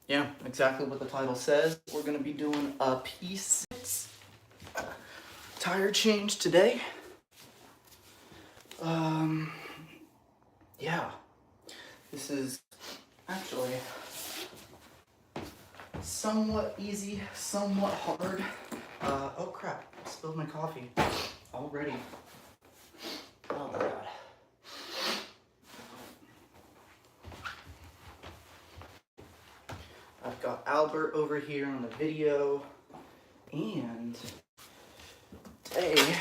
Yeah, exactly what the title says. We're gonna be doing a P6 tire change today. Yeah, this is actually somewhat easy, somewhat hard. Oh crap, I spilled my coffee already. Oh my god. I've got Albert over here on the video, and today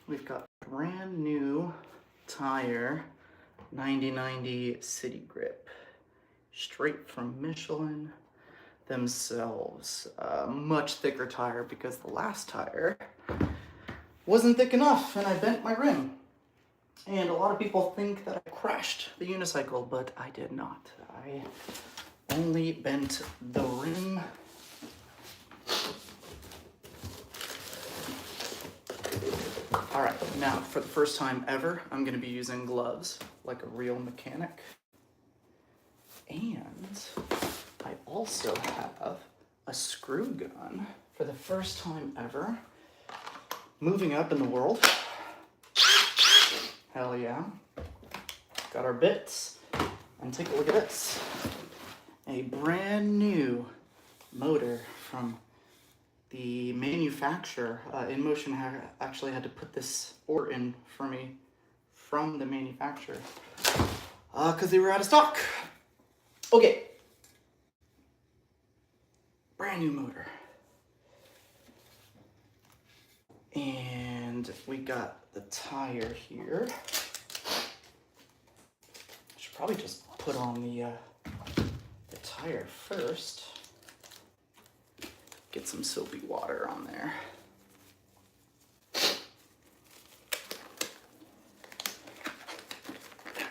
we've got brand new tire 9090 City Grip, straight from Michelin themselves. Much thicker tire because the last tire wasn't thick enough and I bent my rim. And a lot of people think that I crashed the unicycle, but I did not. I only bent the rim. All right, now for the first time ever, I'm gonna be using gloves like a real mechanic. And I also have a screw gun for the first time ever. Moving up in the world. Hell yeah. Got our bits. And take a look at this. A brand new motor from the manufacturer. Inmotion actually had to put this order in for me from the manufacturer because they were out of stock. Okay. Brand new motor. And we got the tire here. Should probably just put on the tire first. Get some soapy water on there.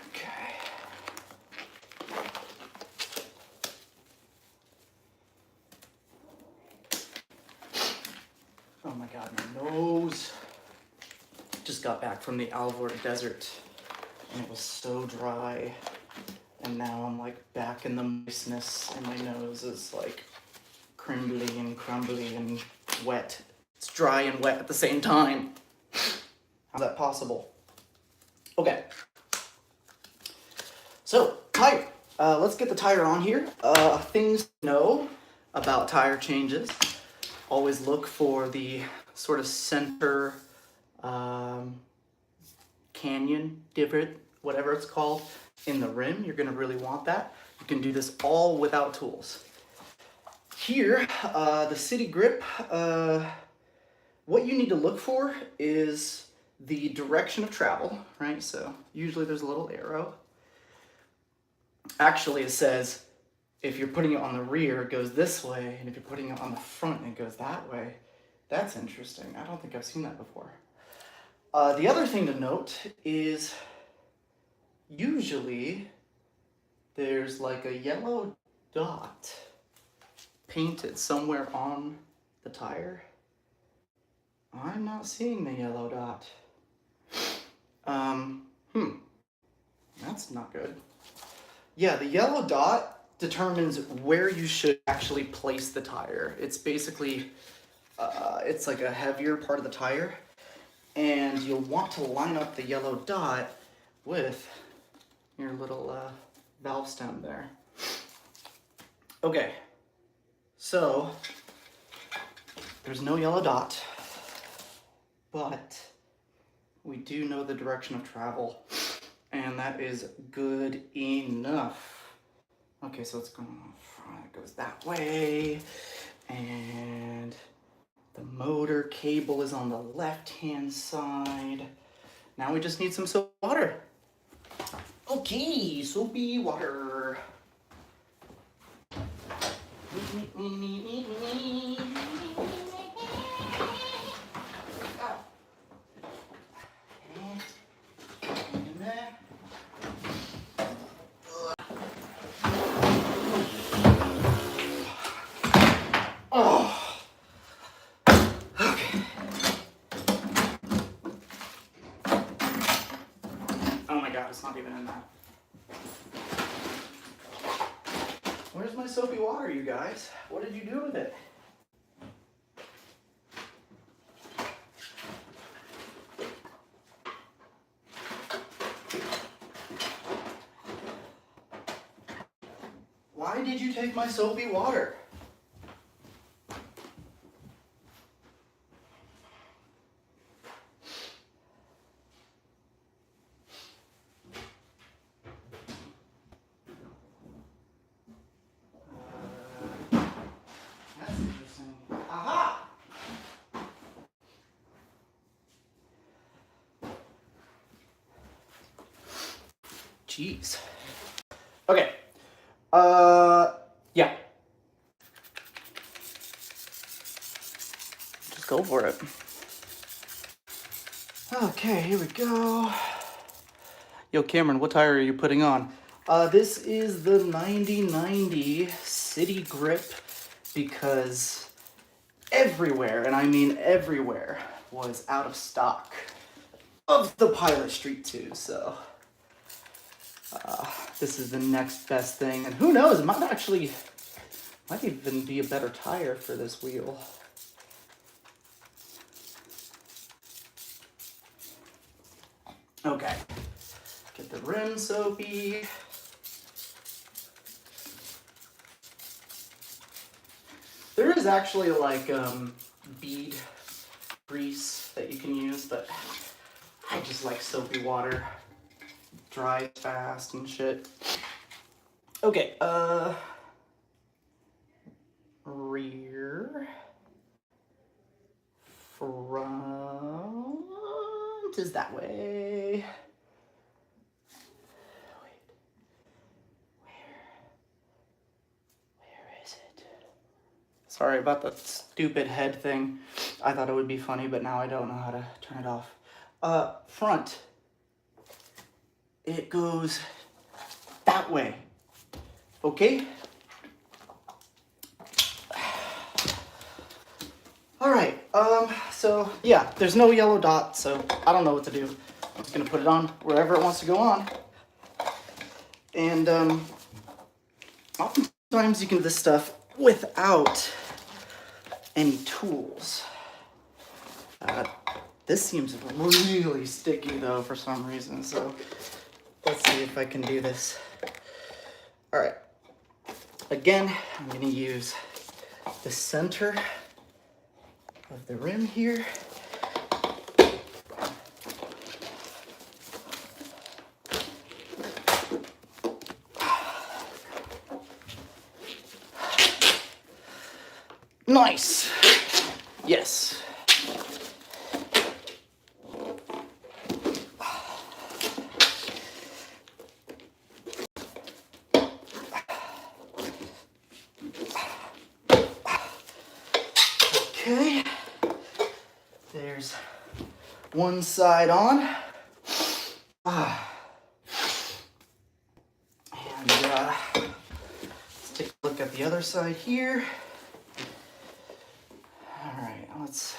Okay. Oh my god, my nose. Just got back from the Alvord Desert and it was so dry. And now I'm like back in the moistness and my nose is like crimbly and crumbly and wet. It's dry and wet at the same time. How's that possible? Okay. So, tire. Let's get the tire on here. Things to know about tire changes. Always look for the sort of center canyon divot, whatever it's called, in the rim. You're gonna really want that. You can do this all without tools. Here, the City Grip, what you need to look for is the direction of travel, right? So usually there's a little arrow. Actually, it says if you're putting it on the rear, it goes this way, and if you're putting it on the front, it goes that way. That's interesting. I don't think I've seen that before. The other thing to note is usually there's like a yellow dot painted somewhere on the tire. I'm not seeing the yellow dot. That's not good. Yeah, the yellow dot determines where you should actually place the tire. It's basically, it's like a heavier part of the tire, and you'll want to line up the yellow dot with your little valve stem there. Okay, so there's no yellow dot, but we do know the direction of travel, and that is good enough. Okay, so it's going on front, it goes that way, and the motor cable is on the left-hand side. Now we just need some soap water. Okay, soapy water. It's not even in that. soapy water, you guys? What did you do with it? Why did you take my soapy water? That's interesting. Aha! Jeez. Okay. Yeah. Just go for it. Okay, here we go. Yo, Cameron, what tire are you putting on? This is the 90/90 City Grip because everywhere, and I mean everywhere, was out of stock of the Pilot Street 2, so this is the next best thing, and who knows, it might even be a better tire for this wheel. Okay, get the rim soapy. There is actually like bead grease that you can use, but I just like soapy water. Dries fast and shit. Okay, rear. Front is that way. Wait. Where is it? Sorry about the stupid head thing. I thought it would be funny, but now I don't know how to turn it off. Front. It goes that way. Okay? Alright, so yeah, there's no yellow dot, so I don't know what to do. I'm just gonna put it on wherever it wants to go on. And oftentimes you can do this stuff without any tools. This seems really sticky though for some reason, so let's see if I can do this. All right, again, I'm gonna use the center of the rim here. Nice, yes. Okay, there's one side on. And let's take a look at the other side here. All right, let's,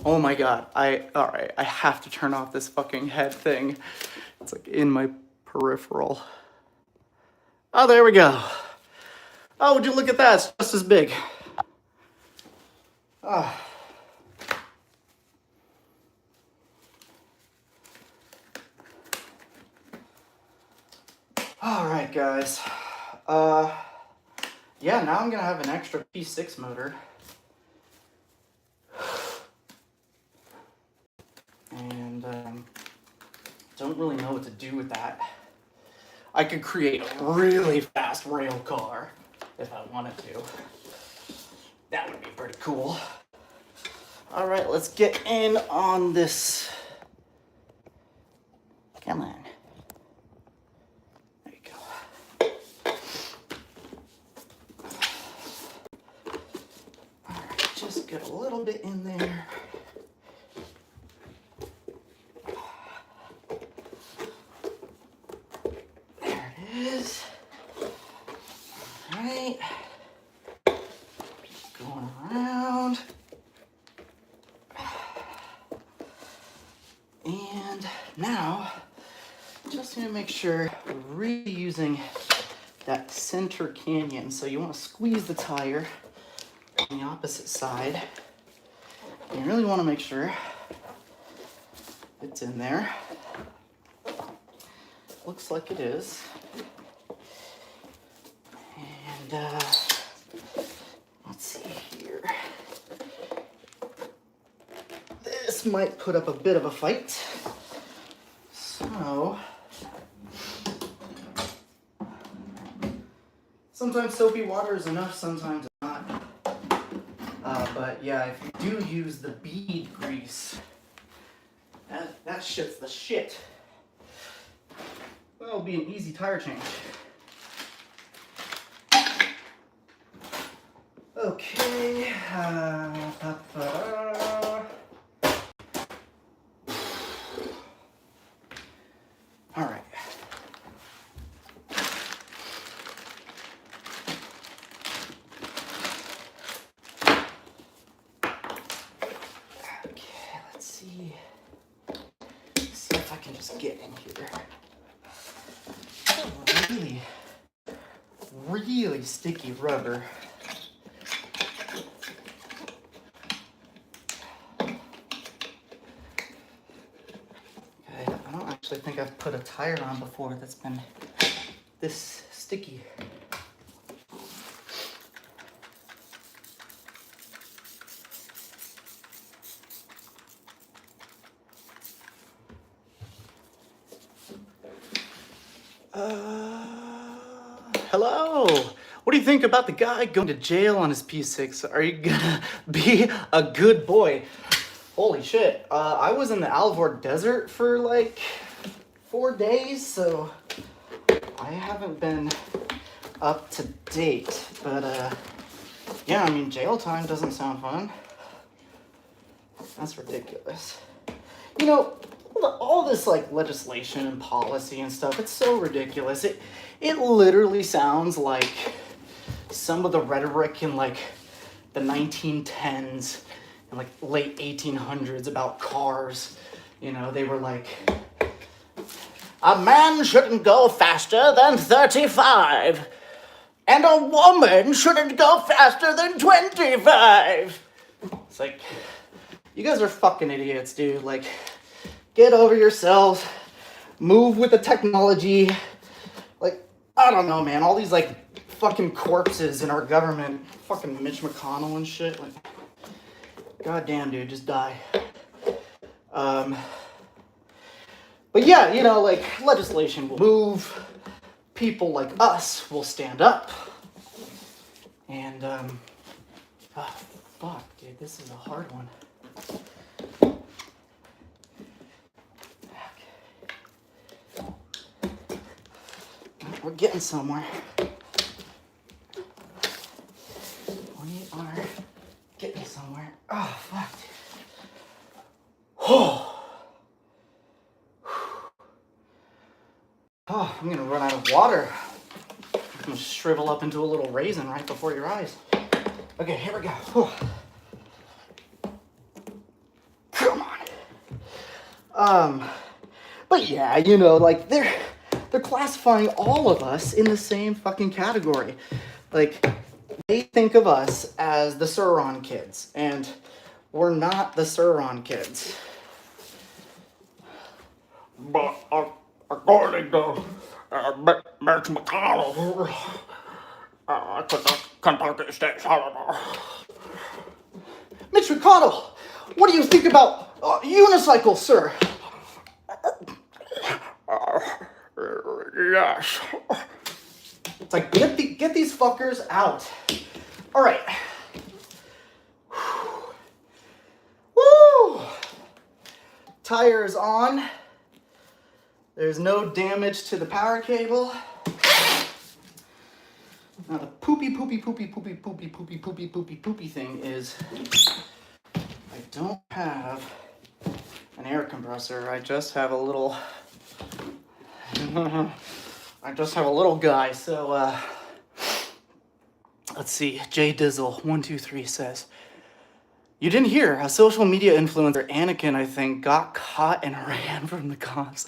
oh my God, all right, I have to turn off this fucking head thing. It's like in my peripheral. Oh, there we go. Oh, would you look at that, it's just as big. Ah. All right, guys. Yeah, now I'm gonna have an extra P6 motor. And don't really know what to do with that. I could create a really fast rail car if I wanted to. That would be pretty cool. All right, let's get in on this. Come on. There you go. All right, just get a little bit in there. There it is. All right. Going around. And now, just need to make sure we're really using that center canyon. So you want to squeeze the tire on the opposite side. You really want to make sure it's in there. Looks like it is. And let's see here. This might put up a bit of a fight. So sometimes soapy water is enough, sometimes not. But yeah, if you do use the bead grease, that shit's the shit. Well, it'll be an easy tire change. Okay. All right. Okay, let's see. See if I can just get in here. Really, really sticky rubber. I think I've put a tire on before that's been this sticky. Hello. What do you think about the guy going to jail on his P6? Are you gonna be a good boy? Holy shit. I was in the Alvord Desert for like 4 days, so I haven't been up to date. But yeah, I mean, jail time doesn't sound fun. That's ridiculous. You know, all this like legislation and policy and stuff, it's so ridiculous. It literally sounds like some of the rhetoric in like the 1910s and like late 1800s about cars. You know, they were like, a man shouldn't go faster than 35, and a woman shouldn't go faster than 25. It's like, you guys are fucking idiots, dude. Like, get over yourselves, move with the technology. Like, I don't know, man. All these, like, fucking corpses in our government. Fucking Mitch McConnell and shit. Like, goddamn, dude, just die. But yeah, you know, like, legislation will move. People like us will stand up. And, oh, fuck, dude, this is a hard one. We're getting somewhere. We are getting somewhere. Oh, fuck, dude. Oh. Oh, I'm gonna run out of water. I'm gonna shrivel up into a little raisin right before your eyes. Okay, here we go. Oh. Come on. But yeah, you know, like they're classifying all of us in the same fucking category. Like, they think of us as the Sauron kids, and we're not the Sauron kids. But according to Mitch McConnell, Kentucky State Senator. Mitch McConnell, what do you think about unicycles, sir? Yes. It's like, get these fuckers out. All right. Woo! Tires on. There's no damage to the power cable. Now the poopy thing is, I don't have an air compressor. I just have a little guy. So let's see. J Dizzle 123 says, you didn't hear a social media influencer, Anakin, I think, got caught and ran from the cops,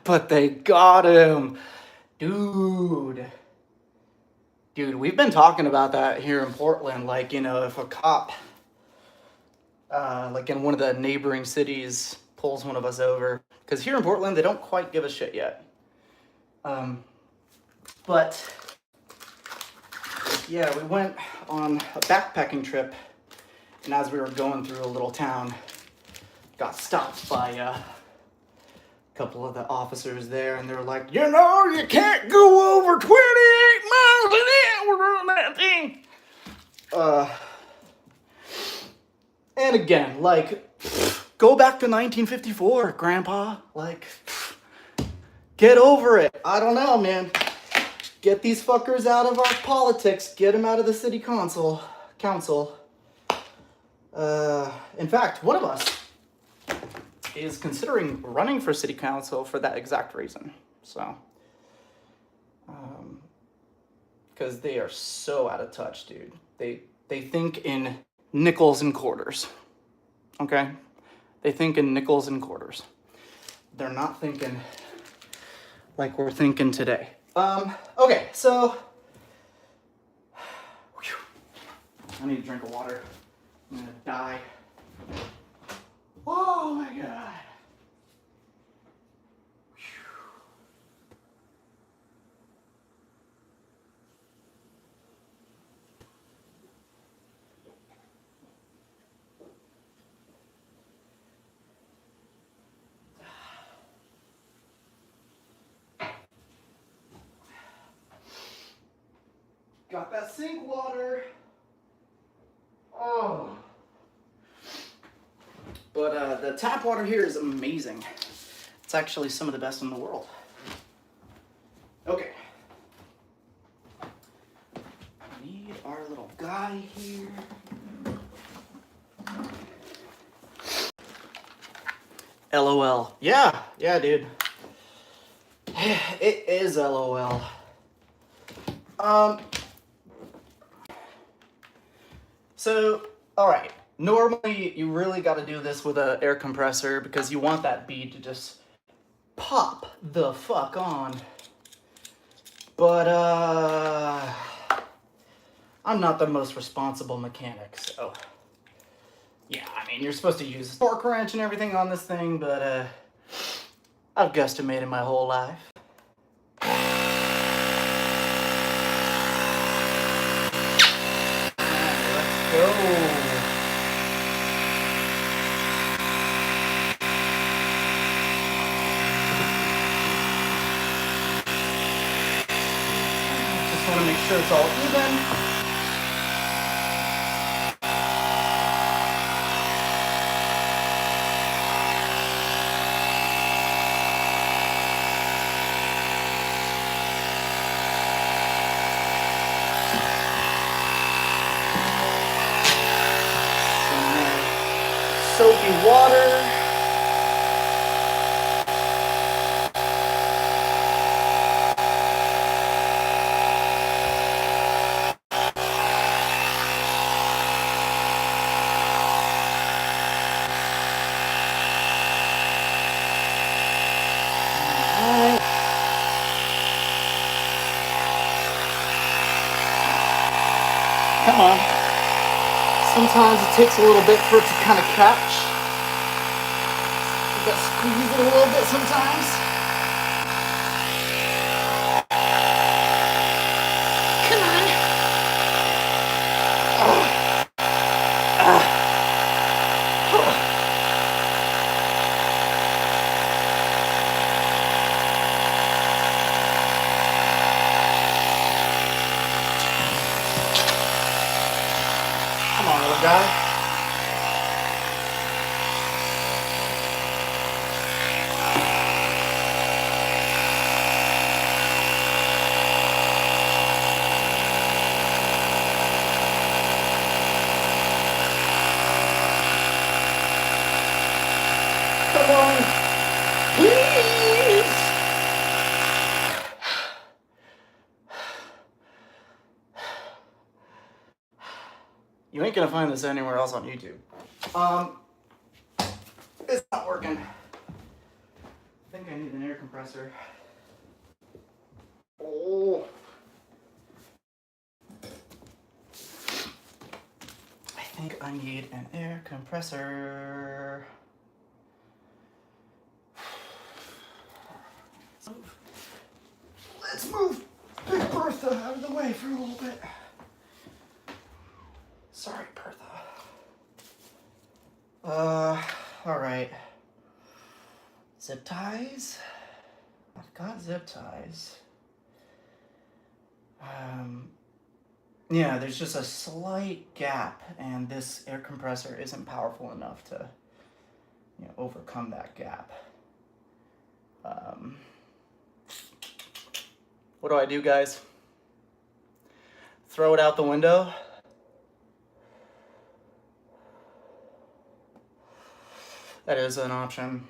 but they got him. Dude, Dude, we've been talking about that here in Portland. Like, you know, if a cop, like in one of the neighboring cities, pulls one of us over, because here in Portland they don't quite give a shit yet. But yeah, we went on a backpacking trip, and as we were going through a little town, got stopped by a couple of the officers there, and they were like, you know, you can't go over 28 miles an hour on that thing. And again, like, go back to 1954, Grandpa. Like, get over it. I don't know, man. Get these fuckers out of our politics. Get them out of the city council. In fact, one of us is considering running for city council for that exact reason. So, because they are so out of touch, dude. They think in nickels and quarters. Okay? They think in nickels and quarters. They're not thinking like we're thinking today. Okay, so I need a drink of water. I'm gonna die. Oh my god. Got that sink water. Oh. But the tap water here is amazing. It's actually some of the best in the world. Okay. We need our little guy here. LOL. Yeah, dude. It is LOL. So, alright, normally you really got to do this with an air compressor because you want that bead to just pop the fuck on. But, I'm not the most responsible mechanic, so, yeah, I mean, you're supposed to use a torque wrench and everything on this thing, but, I've guesstimated my whole life. Go. Just want to make sure it's all even. Soapy water. Come on. Sometimes it takes a little bit for it to kind of catch. You gotta squeeze it a little bit sometimes. Come on. Come on, little guy. Come on, please. You ain't gonna find this anywhere else on YouTube. It's not working. I think I need an air compressor. Oh. think I need an air compressor. Let's move Big Bertha out of the way for a little bit. Sorry, Bertha. All right. Zip ties. I've got zip ties. Yeah, there's just a slight gap, and this air compressor isn't powerful enough to, overcome that gap. What do I do, guys? Throw it out the window? That is an option.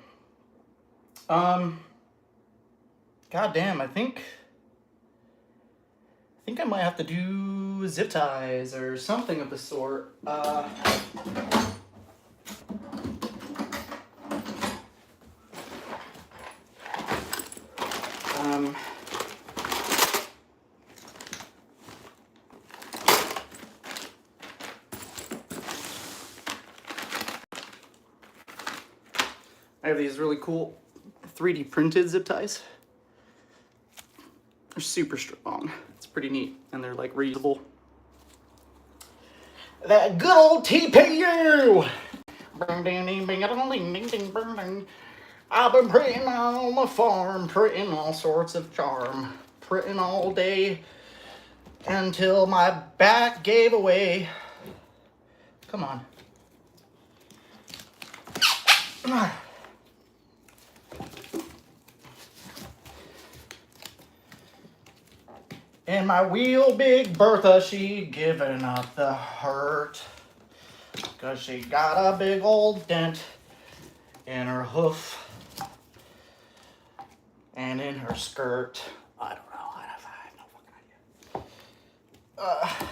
God damn, I think I might have to do zip ties or something of the sort. I have these really cool 3D printed zip ties. They're super strong. It's pretty neat, and they're like reusable. That good old TPU! I've been printing on the farm, printing all sorts of charm, printing all day until my back gave away. Come on. And my wheel, Big Bertha, she giving up the hurt. 'Cause she got a big old dent in her hoof and in her skirt. I don't know. I have no fucking idea.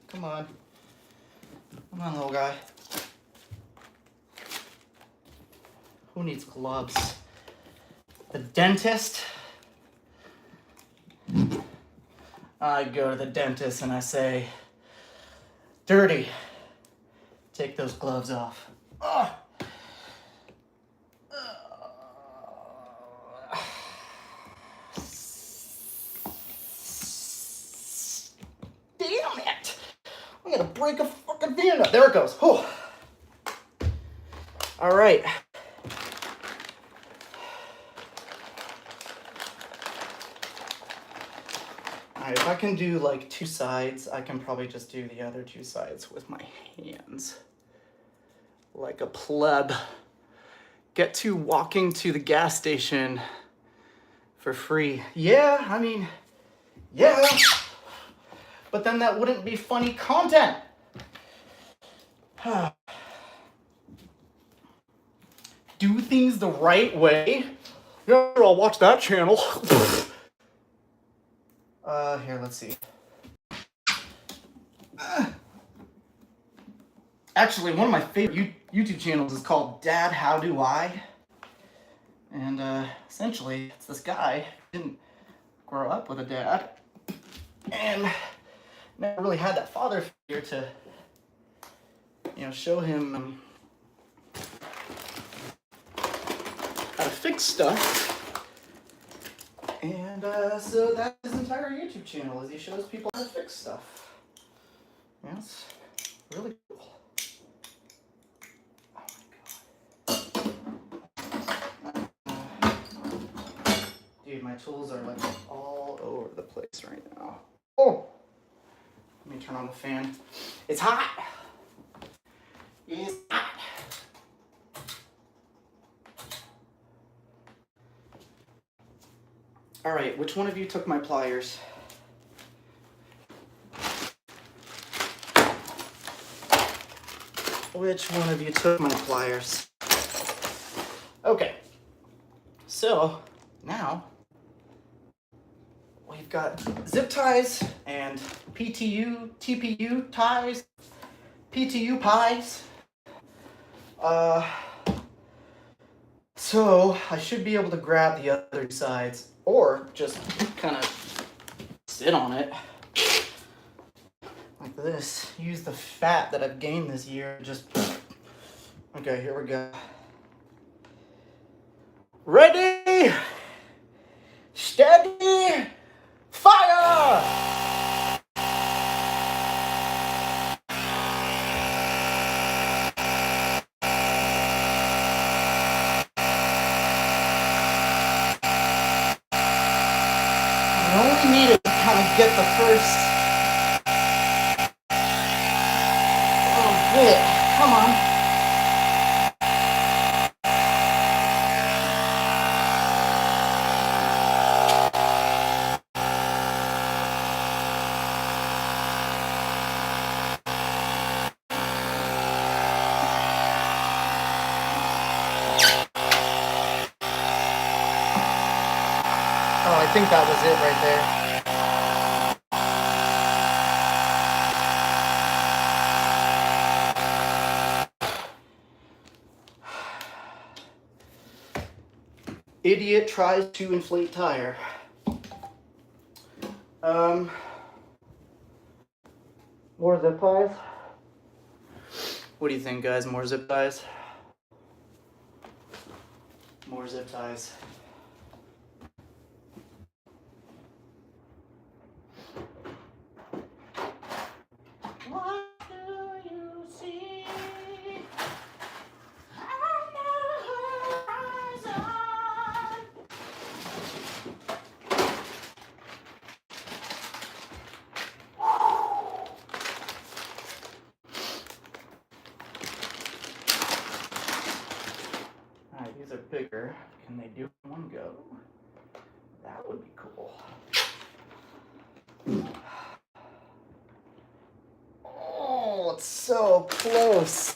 Come on. Come on, little guy. Who needs gloves? The dentist? I go to the dentist and I say, "Dirty, take those gloves off." Ugh. Damn it! I'm gonna break a fucking van up. There it goes. Whew. All right. Alright, if I can do like two sides, I can probably just do the other two sides with my hands. Like a pleb. Get to walking to the gas station for free. Yeah, I mean, yeah. But then that wouldn't be funny content. Do things the right way. Yeah, I'll watch that channel. Here, let's see. Actually, one of my favorite YouTube channels is called Dad, How Do I? And essentially, it's this guy who didn't grow up with a dad and never really had that father figure to, show him how to fix stuff. And so that's his entire YouTube channel, is he shows people how to fix stuff. Yeah, it's really cool. Dude, my tools are like all over the place right now. Oh! Let me turn on the fan. It's hot! It's hot! Alright, which one of you took my pliers? Which one of you took my pliers? Okay. So, now we've got zip ties and PTU, TPU ties, PTU pies. So I should be able to grab the other sides or just kind of sit on it like like this. Use the fat that I've gained this year. Just. Okay, here we go. Ready, steady, fire! I only needed to kind of get the first bit. Come on. Oh, I think that was it right there. Idiot tries to inflate tire. More zip ties? What do you think, guys? More zip ties? More zip ties. What do you see on the horizon? Alright, these are bigger. Can they do it in one go? That would be cool. Oh, it's so close.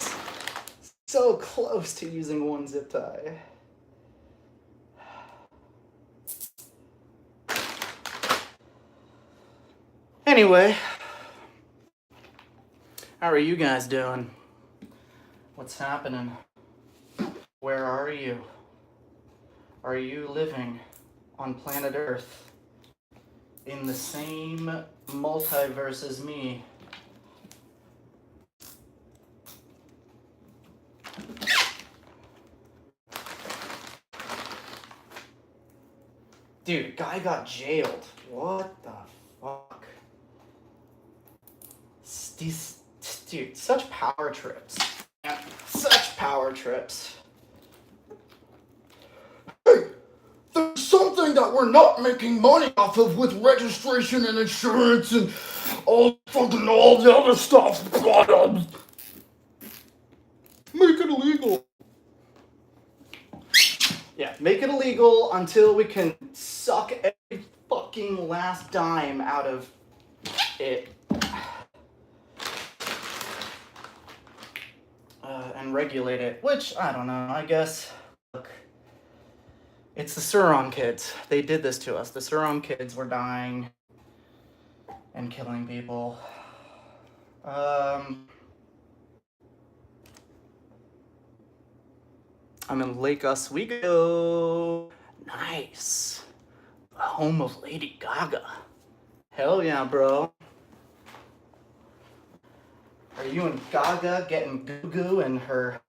So close to using one zip tie. Anyway, how are you guys doing? What's happening? Where are you? Are you living on planet Earth in the same multiverse as me? Dude, a guy got jailed. What the fuck? Dude, such power trips. Such power trips. Hey, there's something that we're not making money off of with registration and insurance and all the other stuff. Make it illegal. Yeah, make it illegal until we can suck every fucking last dime out of it. And regulate it, which, I don't know, I guess, look, it's the Sauron kids. They did this to us. The Sauron kids were dying and killing people. I'm in Lake Oswego. Nice. The home of Lady Gaga. Hell yeah, bro. Are you and Gaga getting goo-goo in her...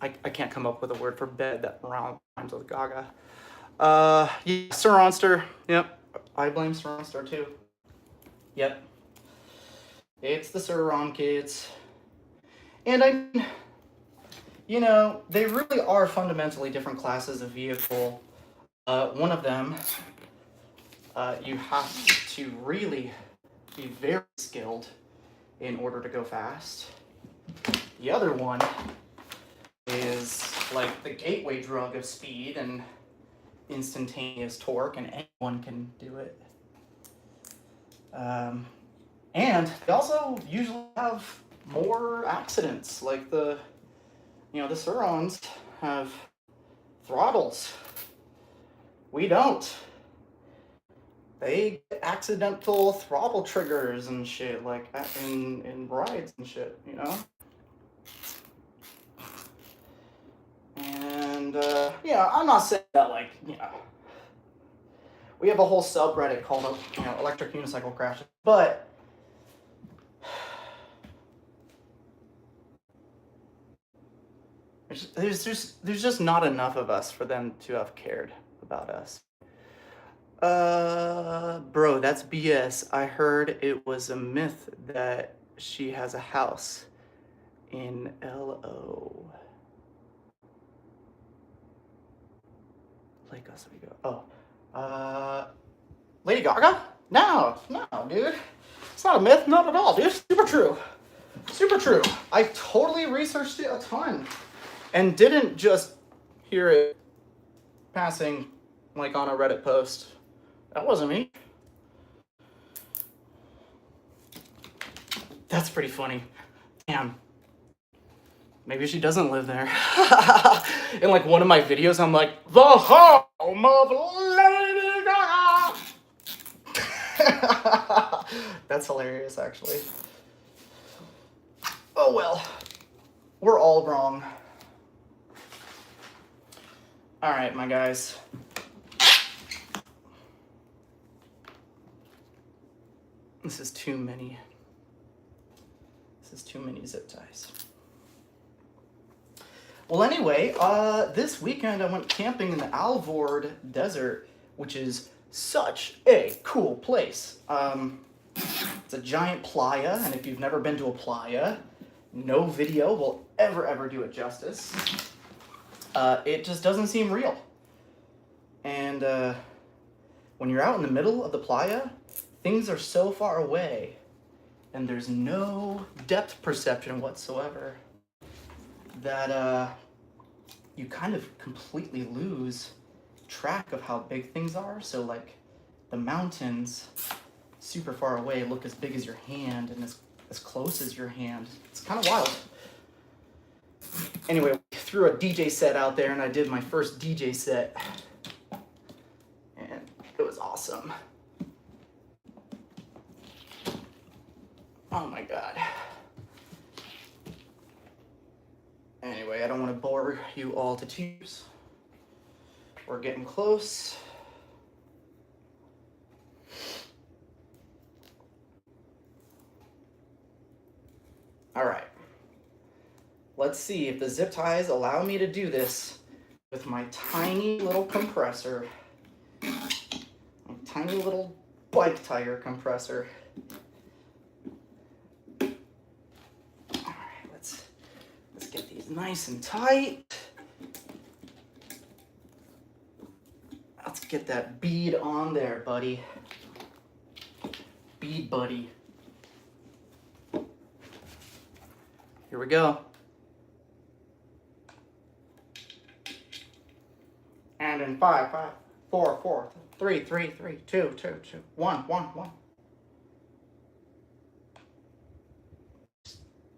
I can't come up with a word for bed that rhymes with Gaga. Yeah, Sauronster. Yep. I blame Sauronster too. Yep. It's the Sauron kids. And you know, they really are fundamentally different classes of vehicle. One of them, you have to really be very skilled in order to go fast. The other one is like the gateway drug of speed and instantaneous torque, and anyone can do it. And they also usually have more accidents, like the Saurons have throttles. We don't. They get accidental throttle triggers and shit like that in rides and shit, you know? And, yeah, I'm not saying that, like, you know, We have a whole subreddit called, electric unicycle crashes. But there's just not enough of us for them to have cared about us. Bro, that's BS. I heard it was a myth that she has a house in LO. Lake Oswego. Oh. Lady Gaga? No, dude. It's not a myth, not at all, dude. Super true. Super true. I totally researched it a ton and didn't just hear it passing like on a Reddit post. That wasn't me. That's pretty funny. Damn. Maybe she doesn't live there. In like one of my videos, I'm like, the home of Lady Gaga. That's hilarious, actually. Oh well. We're all wrong. All right, my guys. This is too many. This is too many zip ties. Well, anyway, this weekend I went camping in the Alvord Desert, which is such a cool place. It's a giant playa, and if you've never been to a playa, no video will ever do it justice. It just doesn't seem real. And when you're out in the middle of the playa, things are so far away, and there's no depth perception whatsoever, that you kind of completely lose track of how big things are. So like the mountains super far away look as big as your hand and as close as your hand. It's kind of wild. Anyway, we threw a DJ set out there and I did my first DJ set. And it was awesome. Oh my God. Anyway, I don't want to bore you all to tears. We're getting close. All right. Let's see if the zip ties allow me to do this with my tiny little compressor. My tiny little bike tire compressor. Get these nice and tight. Let's get that bead on there, buddy. Bead buddy. Here we go. And in 5, 4, 4, 3, 3, 3, 2, 2, 2, 1, 1, 1.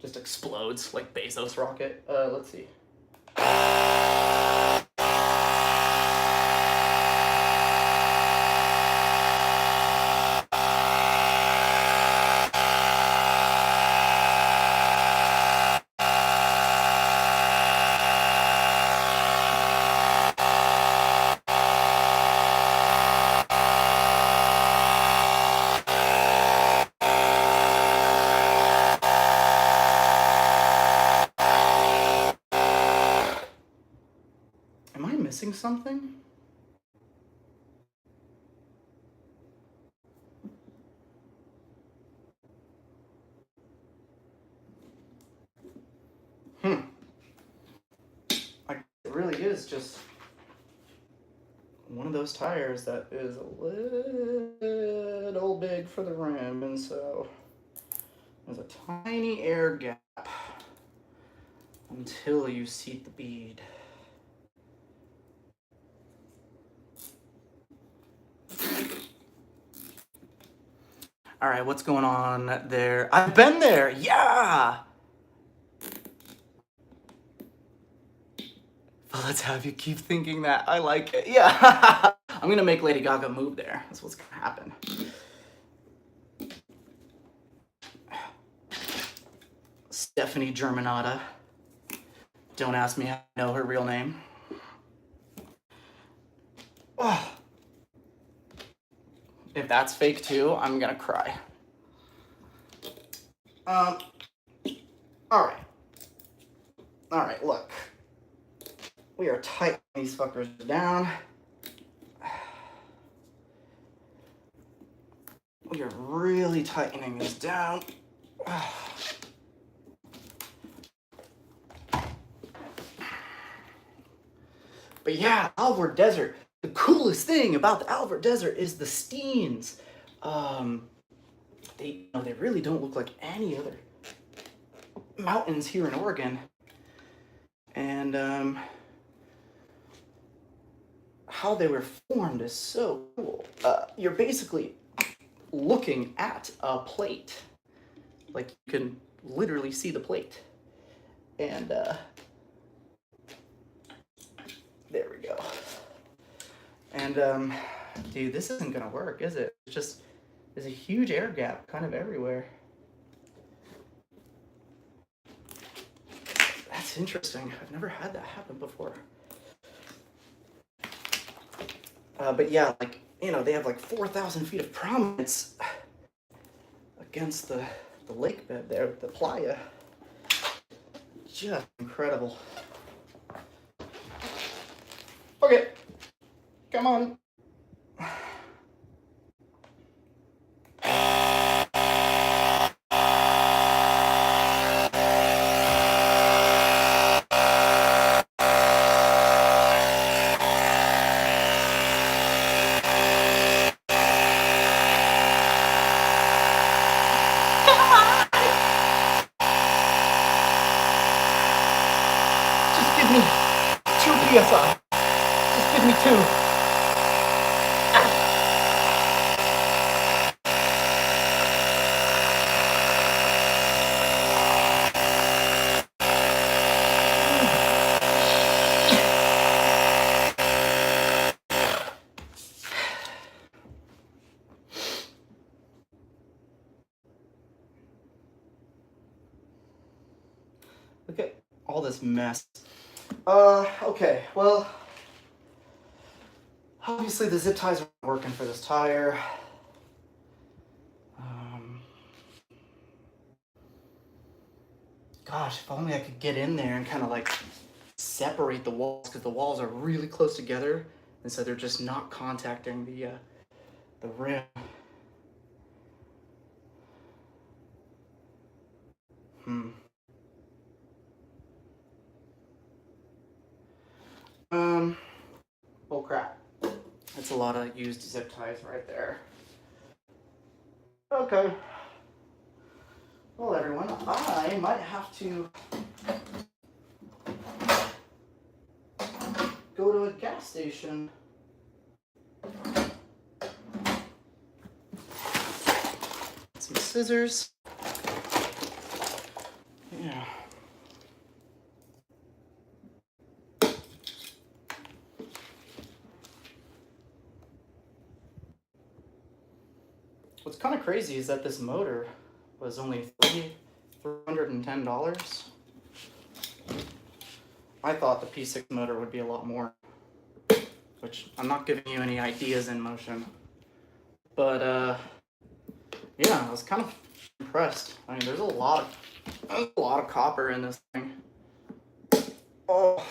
Just explodes like Bezos rocket. Let's see. Am I missing something? It really is just one of those tires that is a little big for the rim, and so there's a tiny air gap until you seat the bead. All right, what's going on there? I've been there, yeah! But let's have you keep thinking that. I like it, yeah! I'm gonna make Lady Gaga move there. That's what's gonna happen. Stephanie Germanata. Don't ask me how I know her real name. Oh. If that's fake too, I'm gonna cry. All right. All right, look. We are tightening these fuckers down. We are really tightening these down. But yeah, Alvord Desert. The coolest thing about the Alvord Desert is the Steens. They really don't look like any other mountains here in Oregon. And how they were formed is so cool. You're basically looking at a plate. Like, you can literally see the plate. And there we go. And dude, this isn't gonna work, is it? It's just, there's a huge air gap kind of everywhere. That's interesting. I've never had that happen before. But yeah, like, you know, they have like 4,000 feet of prominence against the lake bed there, the playa. Just incredible. Okay, come on. PSI. Just give me 2. Look at all this mess. Okay, well, obviously the zip ties aren't working for this tire. Gosh, if only I could get in there and kind of like separate the walls, because the walls are really close together, and so they're just not contacting the rim. Oh crap. That's a lot of used zip ties right there. Okay. Well, everyone, I might have to go to a gas station. Some scissors. Yeah. What's kind of crazy is that this motor was only $310. I thought the P6 motor would be a lot more, which I'm not giving you any ideas Inmotion. But yeah, I was kind of impressed. I mean, there's a lot of copper in this thing. Oh.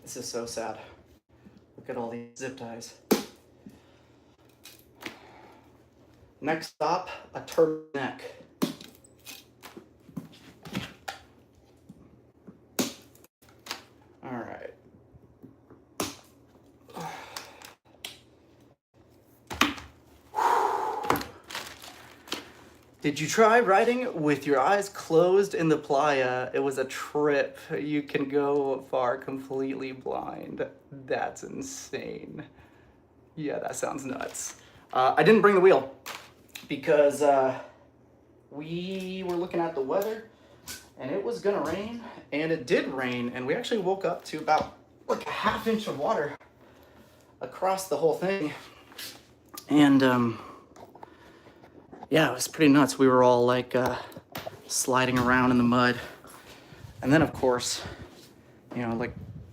This is so sad. Look at all these zip ties. Next stop, a turtleneck. All right. Did you try riding with your eyes closed in the playa? It was a trip. You can go far completely blind. That's insane. Yeah, that sounds nuts. I didn't bring the wheel because we were looking at the weather and it was gonna rain, and it did rain, and we actually woke up to about like a ½ inch of water across the whole thing. And yeah, it was pretty nuts. We were all like sliding around in the mud. And then of course, you know, like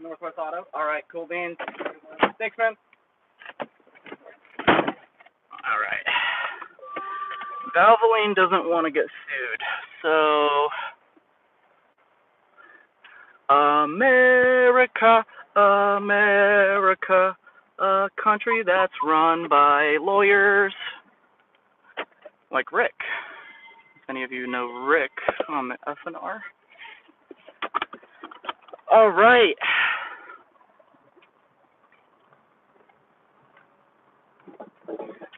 Northwest Auto. All right, cool beans. Thanks, man. All right. Valvoline doesn't want to get sued, so America, America, a country that's run by lawyers like Rick. If any of you know Rick on the FNR. All right.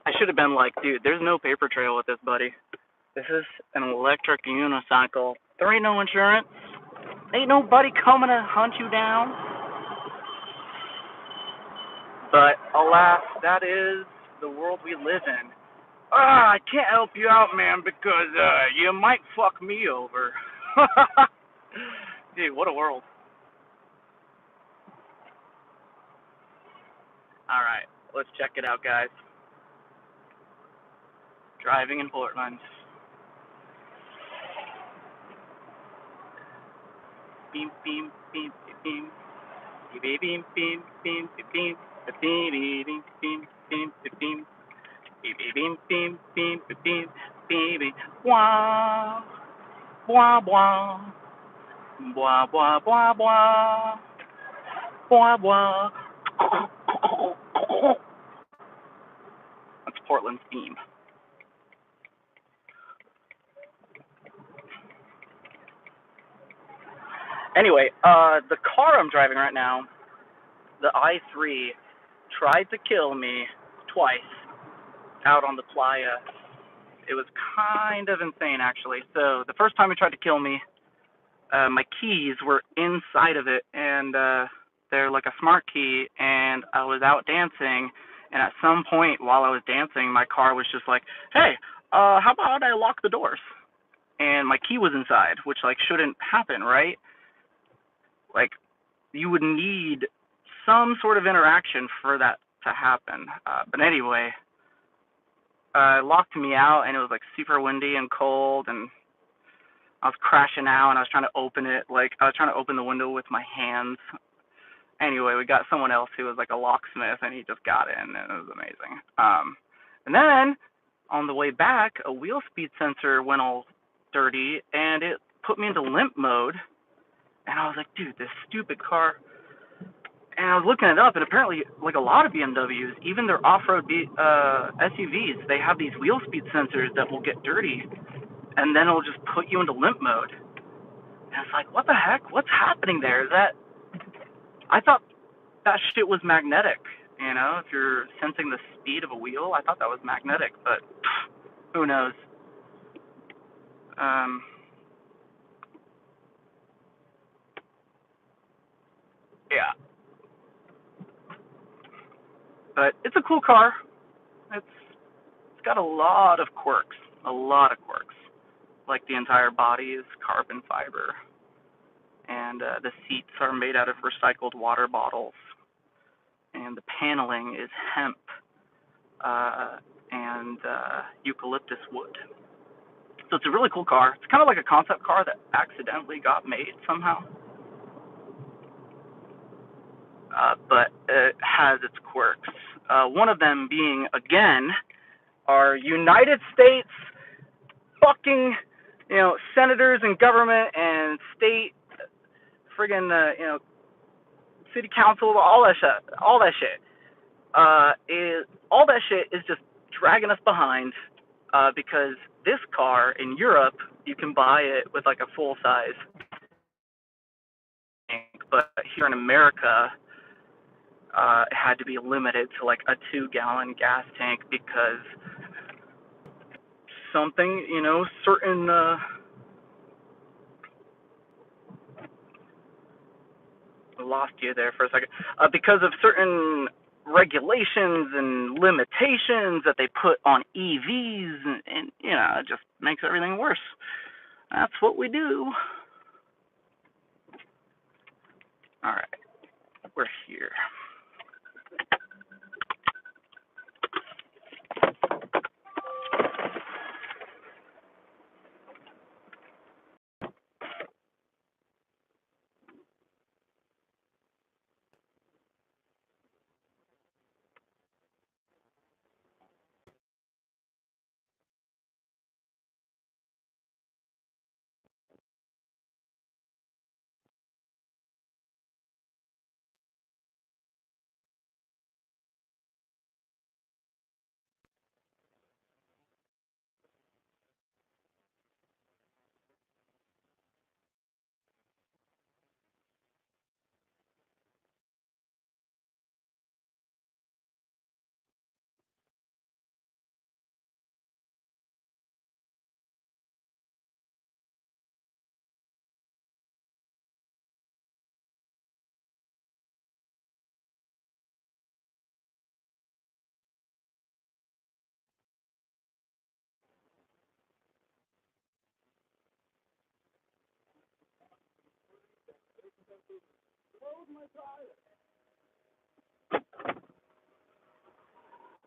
I should have been like, dude, there's no paper trail with this, buddy. This is an electric unicycle. There ain't no insurance. Ain't nobody coming to hunt you down. But alas, that is the world we live in. I can't help you out, man, because you might fuck me over. Dude, what a world. All right, let's check it out, guys. Driving in Portland. Beam, beam, beam, beam, beam, beam, beam, beam, beam, beam, beam, beam, beam, beam, beam, beam, beam, beam, beam, wah, wah, wah, wah, wah, wah, wah, wah, wah. That's Portland's theme. Anyway, the car I'm driving right now, the i3, tried to kill me twice out on the playa. It was kind of insane, actually. So the first time it tried to kill me, my keys were inside of it, and they're like a smart key, and I was out dancing, and at some point while I was dancing, my car was just like, hey, how about I lock the doors? And my key was inside, which like shouldn't happen, right? Like, you would need some sort of interaction for that to happen. But anyway, it locked me out, and it was like super windy and cold, and I was crashing out, and I was trying to open it. Like, I was trying to open the window with my hands. Anyway, we got someone else who was like a locksmith, and he just got in, and it was amazing. And then on the way back, a wheel speed sensor went all dirty, and it put me into limp mode. And I was like, dude, this stupid car. And I was looking it up, and apparently, like a lot of BMWs, even their off-road SUVs, they have these wheel speed sensors that will get dirty, and then it'll just put you into limp mode. And it's like, what the heck? What's happening there? Is that? I thought that shit was magnetic. You know, if you're sensing the speed of a wheel, I thought that was magnetic, but who knows? Yeah. But it's a cool car. It's got a lot of quirks. A lot of quirks. Like the entire body is carbon fiber. And the seats are made out of recycled water bottles. And the paneling is hemp and eucalyptus wood. So it's a really cool car. It's kind of like a concept car that accidentally got made somehow. But it has its quirks. One of them being, again, our United States fucking, senators and government and state friggin', city council, all that shit. All that shit is just dragging us behind, because this car in Europe, you can buy it with like a full size tank, but here in America, it had to be limited to like a 2-gallon gas tank because something, certain, I lost you there for a second, because of certain regulations and limitations that they put on EVs, and it just makes everything worse. That's what we do. All right, we're here.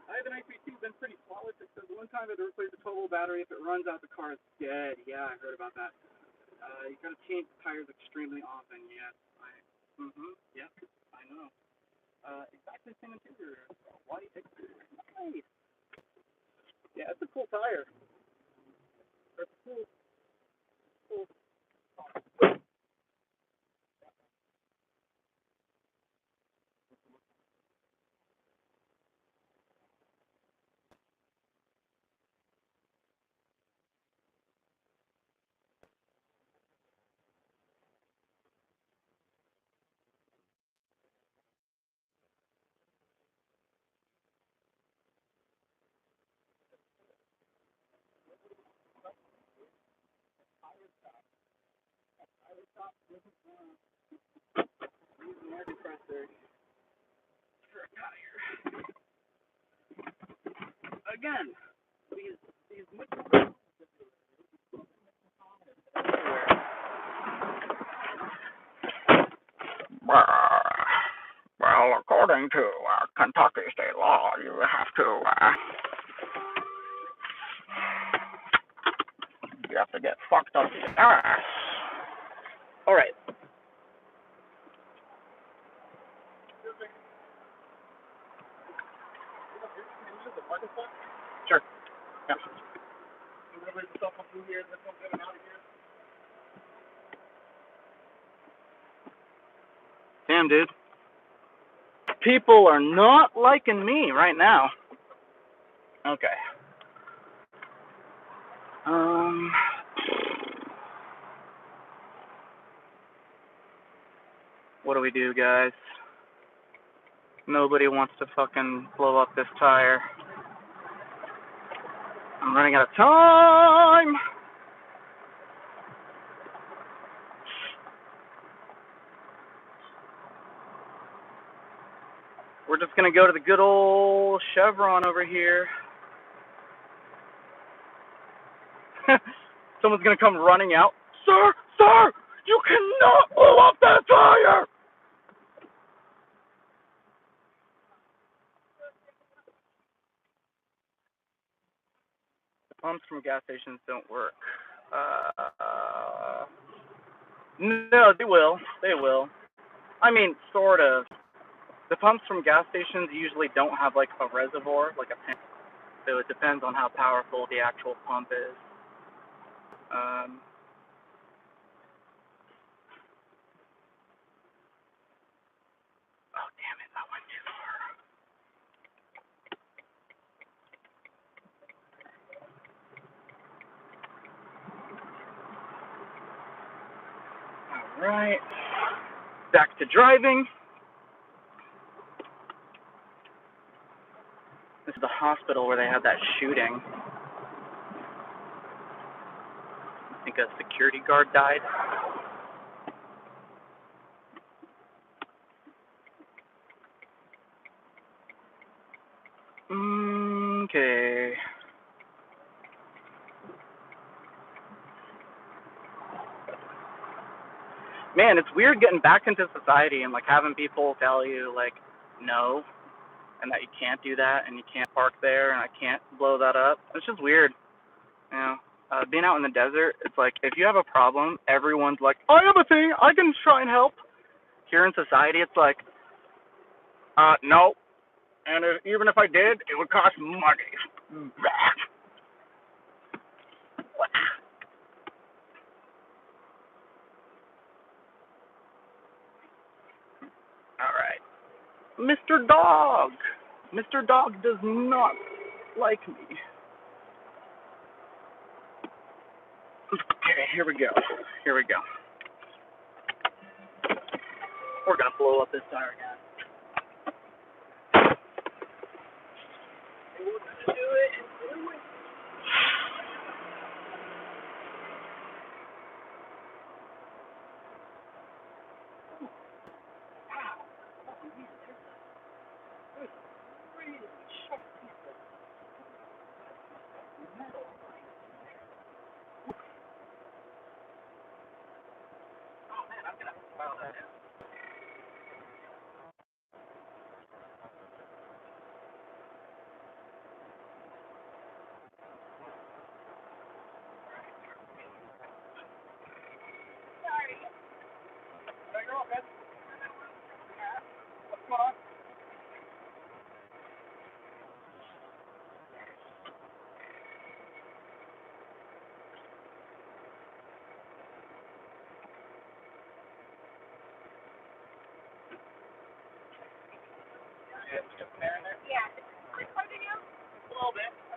I have an IQ2 been pretty flawless. It says one time I had to replace the 12-volt battery. If it runs out, the car is dead. Yeah, I heard about that. You gotta change the tires extremely often. Yes, Yep, I know. Exactly the same interior. White exterior. Nice. Yeah, it's a cool tire. It's cool. Cool. Use an air compressor. Again, these well, according to Kentucky state law, you have to get fucked up the ass. All right. Sure. Yeah. Damn, dude. People are not liking me right now. Okay. What do we do, guys? Nobody wants to fucking blow up this tire. I'm running out of time. We're just gonna go to the good old Chevron over here. Someone's gonna come running out. Sir, you cannot blow up that tire. The pumps from gas stations don't work. No, they will. They will. I mean, sort of. The pumps from gas stations usually don't have like a reservoir, like a tank. So it depends on how powerful the actual pump is. Oh, damn it, that went too far. All right. Back to driving. This is the hospital where they had that shooting. I think a security guard died. Okay. man, it's weird getting back into society and like having people tell you like no, and that you can't do that and you can't park there and I can't blow that up. It's just weird, you know. Being out in the desert, it's like if you have a problem, everyone's like, I have a thing, I can try and help. Here in society, it's like, no, and even if I did, it would cost money. All right, Mr. Dog. Mr. Dog does not like me. Okay, here we go. Here we go. We're gonna blow up this tire again. We're gonna do it.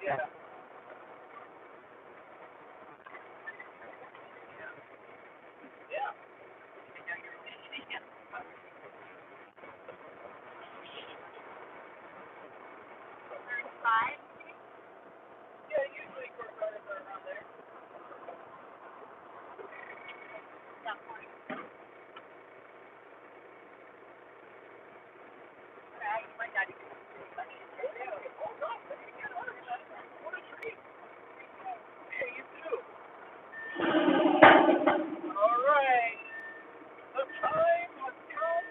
Yeah. All right. The time has come.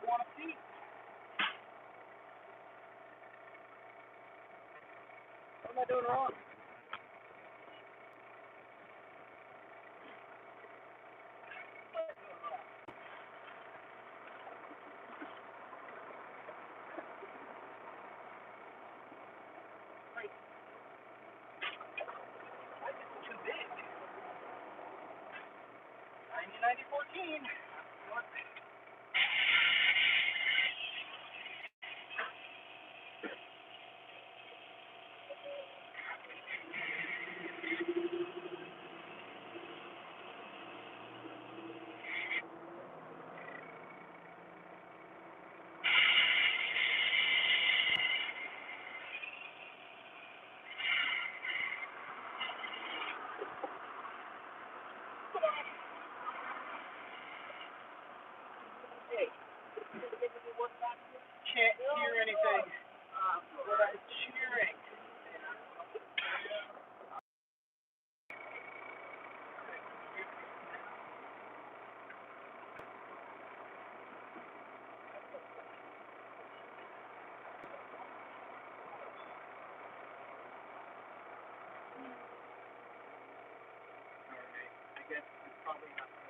want to see. What am I doing wrong? Too big. 90-90-14. Hey, can't hear anything. What I'm cheering. Alright, I guess it's probably not.